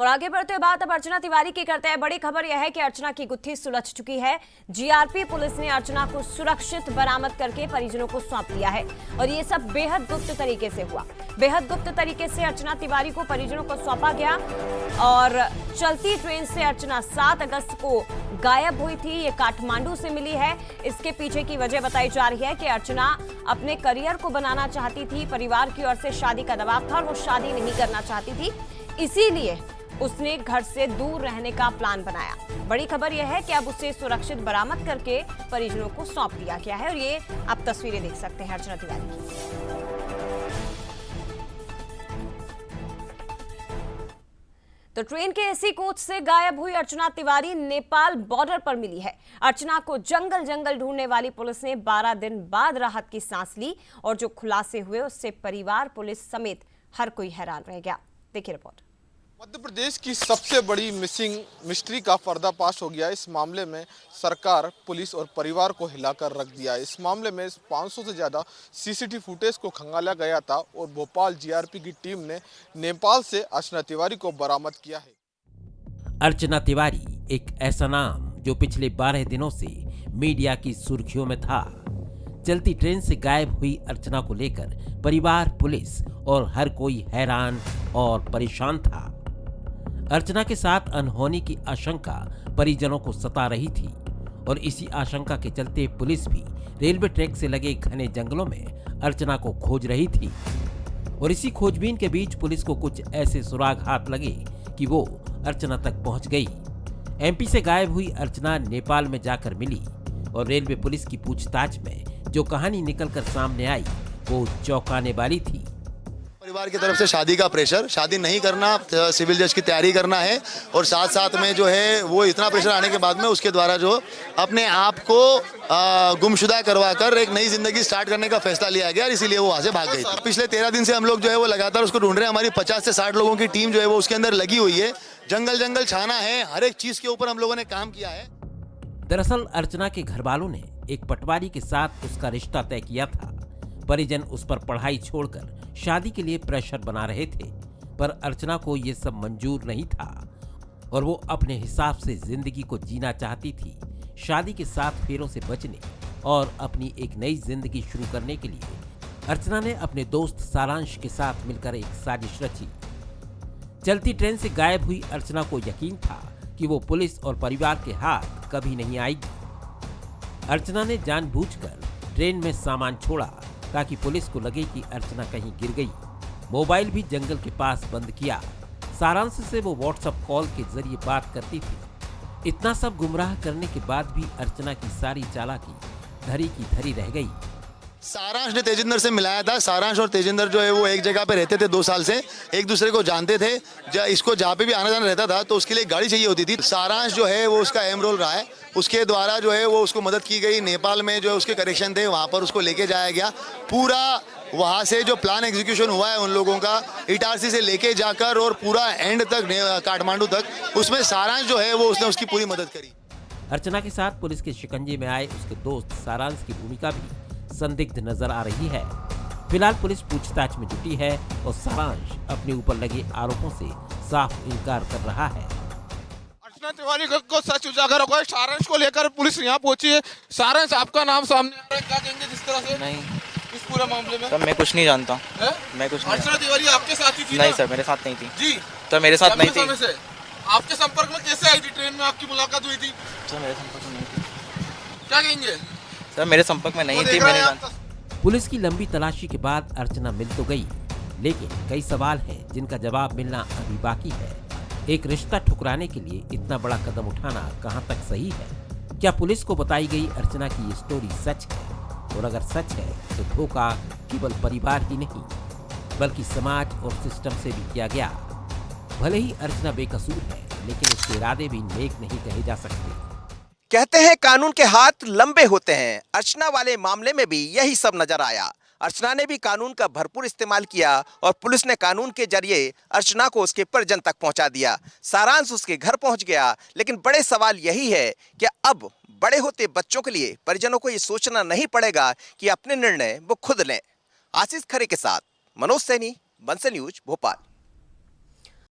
और आगे बढ़ते हुए बात अब अर्चना तिवारी की करते हैं। बड़ी खबर यह है कि अर्चना की गुत्थी सुलझ चुकी है। जीआरपी पुलिस ने अर्चना को सुरक्षित बरामद करके परिजनों को सौंप दिया है और ये सब बेहद गुप्त तरीके से हुआ। बेहद गुप्त तरीके से अर्चना तिवारी को परिजनों को सौंपा गया और चलती ट्रेन से अर्चना 7 अगस्त को गायब हुई थी। ये काठमांडू से मिली है। इसके पीछे की वजह बताई जा रही है कि अर्चना अपने करियर को बनाना चाहती थी। परिवार की ओर से शादी का दबाव था और वो शादी नहीं करना चाहती थी, इसीलिए उसने घर से दूर रहने का प्लान बनाया। बड़ी खबर यह है कि अब उसे सुरक्षित बरामद करके परिजनों को सौंप दिया गया है और ये आप तस्वीरें देख सकते हैं अर्चना तिवारी की। तो ट्रेन के एसी कोच से गायब हुई अर्चना तिवारी नेपाल बॉर्डर पर मिली है। अर्चना को जंगल जंगल ढूंढने वाली पुलिस ने 12 दिन बाद राहत की सांस ली और जो खुलासे हुए उससे परिवार, पुलिस समेत हर कोई हैरान रह गया। देखिए रिपोर्ट। मध्य प्रदेश की सबसे बड़ी मिसिंग मिस्ट्री का पर्दाफाश हो गया। इस मामले में सरकार, पुलिस और परिवार को हिलाकर रख दिया। इस मामले में 500 से ज़्यादा सीसीटीवी फुटेज को खंगाला गया था और भोपाल जीआरपी की टीम ने नेपाल से अर्चना तिवारी को बरामद किया है। अर्चना तिवारी एक ऐसा नाम जो पिछले 12 दिनों से मीडिया की सुर्खियों में था। चलती ट्रेन से गायब हुई अर्चना को लेकर परिवार, पुलिस और हर कोई हैरान और परेशान था। अर्चना के साथ अनहोनी की आशंका परिजनों को सता रही थी और इसी आशंका के चलते पुलिस भी रेलवे ट्रैक से लगे घने जंगलों में अर्चना को खोज रही थी। और इसी खोजबीन के बीच पुलिस को कुछ ऐसे सुराग हाथ लगे कि वो अर्चना तक पहुंच गई। एमपी से गायब हुई अर्चना नेपाल में जाकर मिली और रेलवे पुलिस की पूछताछ में जो कहानी निकलकर सामने आई वो चौंकाने वाली थी। परिवार की तरफ से शादी का प्रेशर, शादी नहीं करना, सिविल जज की तैयारी करना है और साथ साथ में जो है वो इतना प्रेशर आने के बाद में उसके द्वारा जो अपने आप को गुमशुदा करवाकर एक नई जिंदगी स्टार्ट करने का फैसला लिया गया, इसीलिए वो वहाँ से भाग गई थी। पिछले 13 दिन से हम लोग जो है वो लगातार उसको ढूंढ रहे हैं। हमारी 50 से 60 लोगों की टीम जो है वो उसके अंदर लगी हुई है। जंगल जंगल छाना है, हर एक चीज के ऊपर हम लोगों ने काम किया है। दरअसल अर्चना के घर वालों ने एक पटवारी के साथ उसका रिश्ता तय किया था। परिजन उस पर पढ़ाई छोड़कर शादी के लिए प्रेशर बना रहे थे, पर अर्चना को ये सब मंजूर नहीं था और वो अपने हिसाब से जिंदगी को जीना चाहती थी। शादी के 7 फेरों से बचने और अपनी एक नई जिंदगी शुरू करने के लिए अर्चना ने अपने दोस्त सारांश के साथ मिलकर एक साजिश रची। चलती ट्रेन से गायब हुई अर्चना को यकीन था कि वो पुलिस और परिवार के हाथ कभी नहीं आएगी। अर्चना ने जानबूझकर ट्रेन में सामान छोड़ा ताकि पुलिस को लगे कि अर्चना कहीं गिर गई। मोबाइल भी जंगल के पास बंद किया। सारांश से वो व्हाट्सएप कॉल के जरिए बात करती थी। इतना सब गुमराह करने के बाद भी अर्चना की सारी चालाकी धरी की धरी रह गई। सारांश ने तेजिंदर से मिलाया था। सारांश और तेजिंदर जो है वो एक जगह पे रहते थे, 2 साल से एक दूसरे को जानते थे। इसको जहाँ पे भी आना जाना रहता था तो उसके लिए गाड़ी चाहिए होती थी। सारांश जो है वो उसका अहम रोल रहा है। उसके द्वारा जो है वो उसको मदद की गई। नेपाल में जो है उसके कनेक्शन थे, वहाँ पर उसको लेके जाया गया। पूरा वहाँ से जो प्लान एग्जीक्यूशन हुआ है उन लोगों का, इटारसी से लेके जाकर और पूरा एंड तक काठमांडू तक, उसमें सारांश जो है वो उसने उसकी पूरी मदद करी। अर्चना के साथ पुलिस के शिकंजे में आए उसके दोस्त सारांश की भूमिका भी संदिग्ध नजर आ रही है। फिलहाल पुलिस पूछताछ में जुटी है और सारांश अपने ऊपर लगे आरोपों से साफ इनकार कर रहा है। अर्चना तिवारी को सच उजागर होगा। सारांश को लेकर पुलिस यहाँ पहुंची है। सारांश, आपका नाम सामने आ रहा है, क्या कहेंगे जिस तरह से नहीं इस पूरे मामले में? सर मैं कुछ नहीं जानता है? मैं कुछ नहीं। अर्चना तिवारी आपके साथ ही थी? नहीं सर, मेरे साथ नहीं थी जी सर, मेरे साथ नहीं थी। से आपके संपर्क में कैसे आई थी? ट्रेन में आपकी मुलाकात हुई थी? सर मेरे संपर्क में नहीं थी। क्या कहेंगे? सर मेरे संपर्क में नहीं थी, मैंने जानता। पुलिस की लंबी तलाशी के बाद अर्चना मिल तो गई, लेकिन कई सवाल हैं जिनका जवाब मिलना अभी बाकी है। एक रिश्ता ठुकराने के लिए इतना बड़ा कदम उठाना कहां तक सही है? क्या पुलिस को बताई गई अर्चना की ये स्टोरी सच है? और अगर सच है तो धोखा केवल परिवार ही नहीं बल्कि समाज और सिस्टम से भी किया गया। भले ही अर्चना बेकसूर है, लेकिन उसके इरादे भी नेक नहीं कहे जा सकते। कहते हैं कानून के हाथ लंबे होते हैं। अर्चना वाले मामले में भी यही सब नजर आया। अर्चना ने भी कानून का भरपूर इस्तेमाल किया और पुलिस ने कानून के जरिए अर्चना को उसके परिजन तक पहुंचा दिया। सारांश उसके घर पहुंच गया, लेकिन बड़े सवाल यही है कि अब बड़े होते बच्चों के लिए परिजनों को ये सोचना नहीं पड़ेगा कि अपने निर्णय वो खुद लें। आशीष खरे के साथ मनोज सैनी, बंसल न्यूज, भोपाल।